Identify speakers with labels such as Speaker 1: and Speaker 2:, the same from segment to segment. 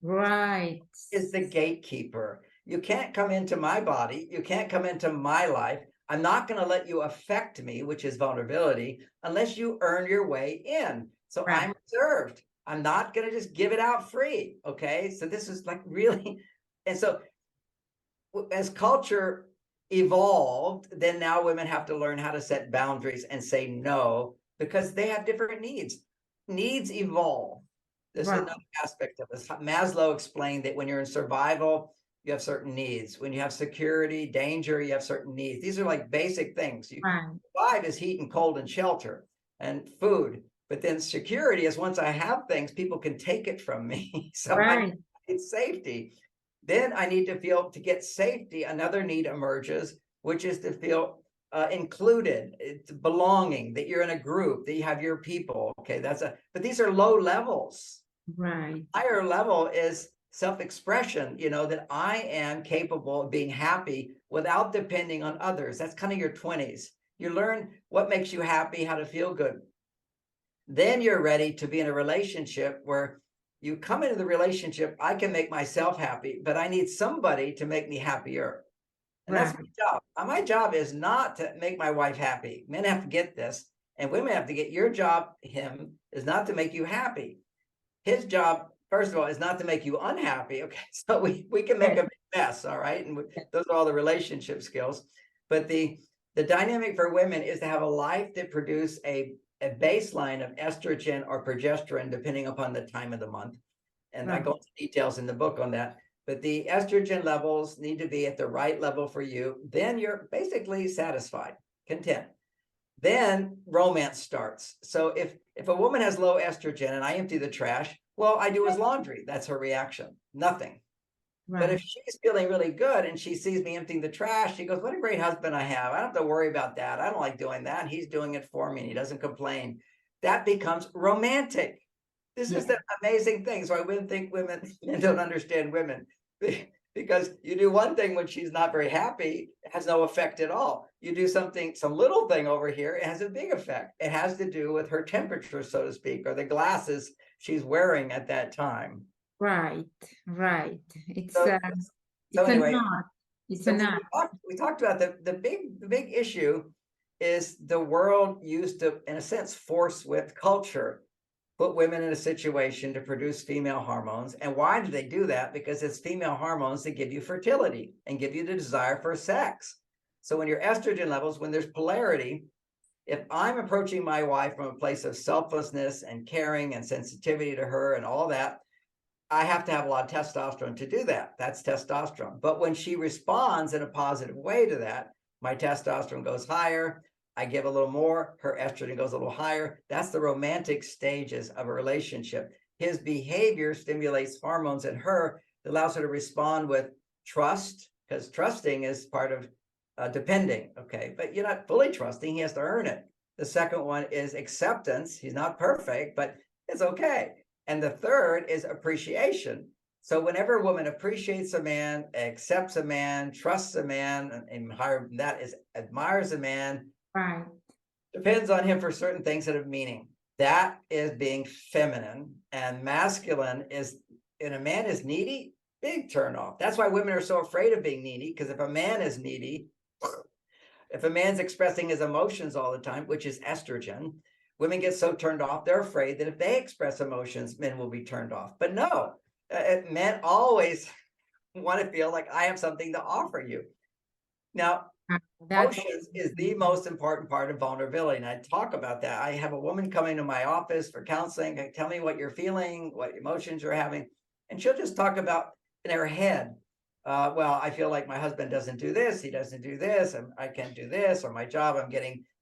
Speaker 1: Right.
Speaker 2: Is the gatekeeper. You can't come into my body. You can't come into my life. I'm not going to let you affect me, which is vulnerability, unless you earn your way in. So
Speaker 1: Right.
Speaker 2: I'm reserved. I'm not going to just give it out free. Okay. So this is like really, and so as culture evolved, then now women have to learn how to set boundaries and say no because they have different needs. Needs evolve. This is
Speaker 1: Right.
Speaker 2: another aspect of this. Maslow explained that when you're in survival, you have certain needs. When you have security, danger, you have certain needs. These are like basic things. You
Speaker 1: Right.
Speaker 2: survive is heat and cold and shelter and food. But then security is once I have things, people can take it from me. So I
Speaker 1: Right.
Speaker 2: need safety. Then I need to feel to get safety. Another need emerges, which is to feel included, it's belonging, that you're in a group, that you have your people. Okay, but these are low levels.
Speaker 1: Right.
Speaker 2: Higher level is self-expression, that I am capable of being happy without depending on others. That's kind of your 20s. You learn what makes you happy, how to feel good. Then you're ready to be in a relationship where you come into the relationship. I can make myself happy, but I need somebody to make me happier. And that's
Speaker 1: Right.
Speaker 2: my job. My job is not to make my wife happy. Men have to get this, and women have to get your job, him, is not to make you happy. His job, first of all, is not to make you unhappy. Okay. So we can make a big mess. All right. And those are all the relationship skills. But the dynamic for women is to have a life that produce a baseline of estrogen or progesterone, depending upon the time of the month. And I
Speaker 1: Right.
Speaker 2: go into details in the book on that. But the estrogen levels need to be at the right level for you. Then you're basically satisfied, content. Then romance starts. So if a woman has low estrogen and I empty the trash, well, I do his laundry. That's her reaction. Nothing. But if
Speaker 1: Right.
Speaker 2: she's feeling really good and she sees me emptying the trash, she goes, "What a great husband I have. I don't have to worry about that. I don't like doing that. He's doing it for me and he doesn't complain." That becomes romantic. This is
Speaker 1: Yeah.
Speaker 2: the amazing thing. So I wouldn't think women don't understand women because you do one thing when she's not very happy, it has no effect at all. You do something, some little thing over here, it has a big effect. It has to do with her temperature, so to speak, or the glasses she's wearing at that time.
Speaker 1: Right. Right.
Speaker 2: So
Speaker 1: It's an
Speaker 2: anyway,
Speaker 1: art. It's
Speaker 2: so
Speaker 1: an
Speaker 2: we,
Speaker 1: art.
Speaker 2: we talked we talked about the big issue is the world used to, in a sense, force with culture, put women in a situation to produce female hormones. And why do they do that? Because it's female hormones that give you fertility and give you the desire for sex. So when your estrogen levels, when there's polarity, if I'm approaching my wife from a place of selflessness and caring and sensitivity to her and all that, I have to have a lot of testosterone to do that. That's testosterone. But when she responds in a positive way to that, my testosterone goes higher. I give a little more, her estrogen goes a little higher. That's the romantic stages of a relationship. His behavior stimulates hormones in her that allows her to respond with trust, because trusting is part of depending. Okay. But you're not fully trusting, he has to earn it. The second one is acceptance. He's not perfect, but it's okay. And the third is appreciation. So whenever a woman appreciates a man, accepts a man, trusts a man, and higher that is admires a man,
Speaker 1: Right.
Speaker 2: depends on him for certain things that have meaning. That is being feminine, and masculine is, and a man is needy, big turn off. That's why women are so afraid of being needy, because if a man is needy, if a man's expressing his emotions all the time, which is estrogen, women get so turned off, they're afraid that if they express emotions, men will be turned off. But no, men always want to feel like I have something to offer you. Now,
Speaker 1: That's
Speaker 2: emotions is the most important part of vulnerability. And I talk about that. I have a woman coming to my office for counseling. Tell me what you're feeling, what emotions you're having. And she'll just talk about in her head, well, I feel like my husband doesn't do this, he doesn't do this, and I can't do this, or my job, I'm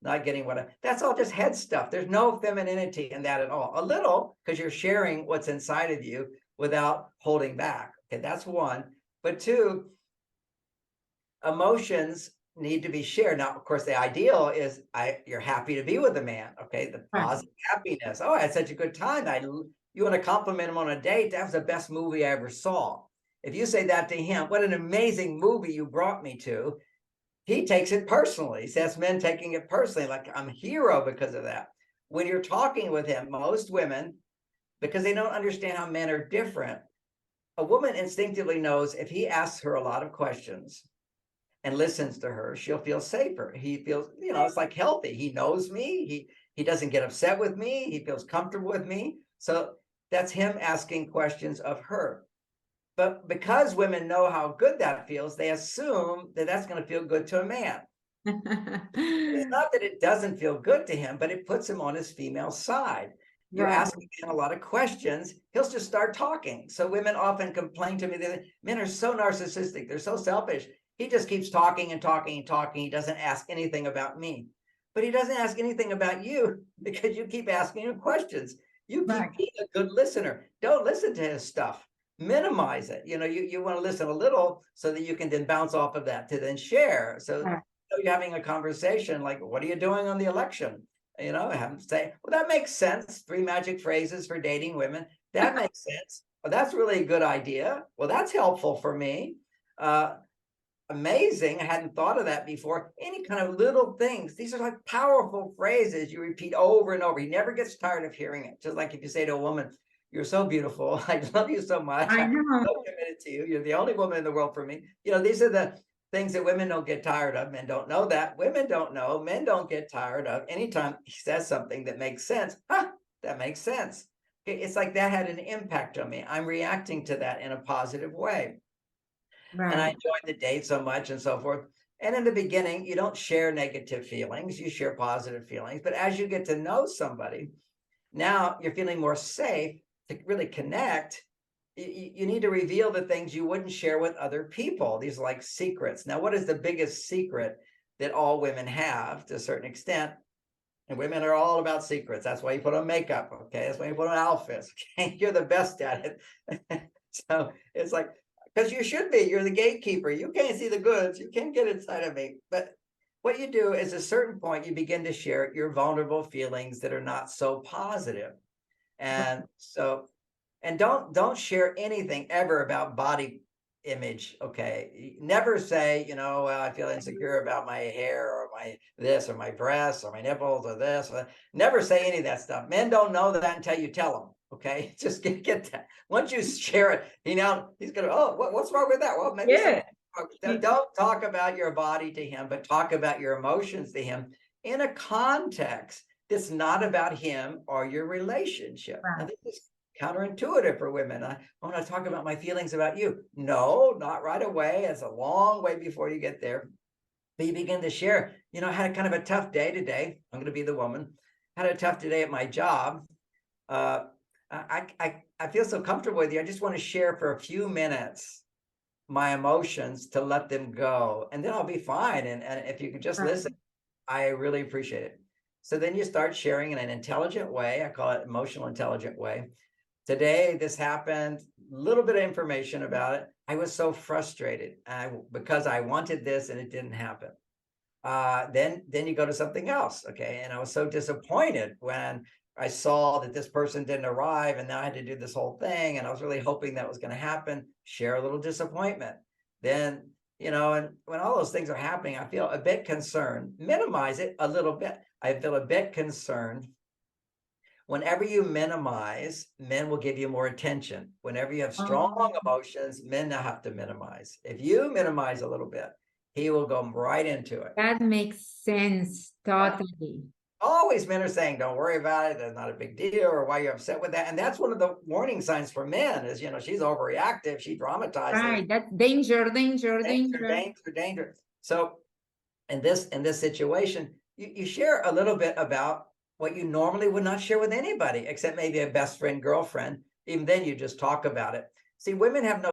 Speaker 2: not getting that's all just head stuff. There's no femininity in that at all. A little, because you're sharing what's inside of you without holding back. Okay, that's one. But two, emotions need to be shared. Now, of course, the ideal is you're happy to be with a man. Okay, the
Speaker 1: right.
Speaker 2: positive happiness. Oh, I had such a good time. You want to compliment him on a date? That was the best movie I ever saw. If you say that to him, what an amazing movie you brought me to, he takes it personally. He says men taking it personally, like I'm a hero because of that. When you're talking with him, most women, because they don't understand how men are different, a woman instinctively knows if he asks her a lot of questions and listens to her, she'll feel safer. He feels, it's like healthy. He knows me. He doesn't get upset with me. He feels comfortable with me. So that's him asking questions of her. But because women know how good that feels, they assume that that's going to feel good to a man. It's not that it doesn't feel good to him, but it puts him on his female side. You're
Speaker 1: Right.
Speaker 2: asking him a lot of questions, he'll just start talking. So women often complain to me that men are so narcissistic, they're so selfish. He just keeps talking and talking and talking. He doesn't ask anything about me. But he doesn't ask anything about you because you keep asking him questions. You keep
Speaker 1: Right.
Speaker 2: being a good listener. Don't listen to his stuff. Minimize it. You want to listen a little so that you can then bounce off of that to then share. So
Speaker 1: Right.
Speaker 2: you're having a conversation like, what are you doing on the election? Have them say, well, that makes sense. 3 magic phrases for dating women. That makes sense. Well, that's really a good idea. Well, that's helpful for me. Amazing. I hadn't thought of that before. Any kind of little things. These are like powerful phrases you repeat over and over. He never gets tired of hearing it. Just like if you say to a woman, you're so beautiful. I love you so much.
Speaker 1: I
Speaker 2: I'm
Speaker 1: know.
Speaker 2: so committed to you. You're the only woman in the world for me. These are the things that women don't get tired of. Men don't know that. Women don't know. Men don't get tired of. Anytime he says something that makes sense, that makes sense. Okay, it's like that had an impact on me. I'm reacting to that in a positive way. And I
Speaker 1: Right.
Speaker 2: enjoyed the date so much and so forth. And in the beginning, you don't share negative feelings, you share positive feelings. But as you get to know somebody, now you're feeling more safe to really connect. You need to reveal the things you wouldn't share with other people. These are like secrets. Now, what is the biggest secret that all women have to a certain extent? And women are all about secrets. That's why you put on makeup. Okay. That's why you put on outfits. Okay. You're the best at it. So it's like, because you should be, you're the gatekeeper. You can't see the goods. You can't get inside of me. But what you do is, at a certain point, you begin to share your vulnerable feelings that are not so positive. And so, and don't share anything ever about body image. Okay. Never say, well, I feel insecure about my hair or my this or my breasts or my nipples or this. Never say any of that stuff. Men don't know that until you tell them. Okay. Just get that. Once you share it, he's gonna, oh, what's wrong with that? Well, maybe
Speaker 1: Yeah.
Speaker 2: don't talk about your body to him, but talk about your emotions to him in a context that's not about him or your relationship. Now,
Speaker 1: Right.
Speaker 2: this is counterintuitive for women. I want to talk about my feelings about you. No, not right away. It's a long way before you get there. But you begin to share, I had a kind of a tough day today. I'm going to be the woman. Had a tough day at my job. I feel so comfortable with you. I just want to share for a few minutes my emotions to let them go. And then I'll be fine. And if you could just
Speaker 1: Right.
Speaker 2: listen, I really appreciate it. So then you start sharing in an intelligent way. I call it emotional intelligent way. Today, this happened, a little bit of information about it. I was so frustrated because I wanted this and it didn't happen. Then you go to something else. Okay. And I was so disappointed when I saw that this person didn't arrive and now I had to do this whole thing. And I was really hoping that was going to happen. Share a little disappointment. Then, and when all those things are happening, I feel a bit concerned. Minimize it a little bit. I feel a bit concerned. Whenever you minimize, men will give you more attention. Whenever you have strong emotions, men now have to minimize. If you minimize a little bit, he will go right into it.
Speaker 1: That makes sense totally.
Speaker 2: Always men are saying, don't worry about it. That's not a big deal, or why you're upset with that. And that's one of the warning signs for men is, she's overreactive. She dramatizes.
Speaker 1: Right. That's danger, danger,
Speaker 2: Danger,
Speaker 1: danger.
Speaker 2: danger, danger. So in this situation, you share a little bit about what you normally would not share with anybody, except maybe a best friend, girlfriend. Even then, you just talk about it. See, women have no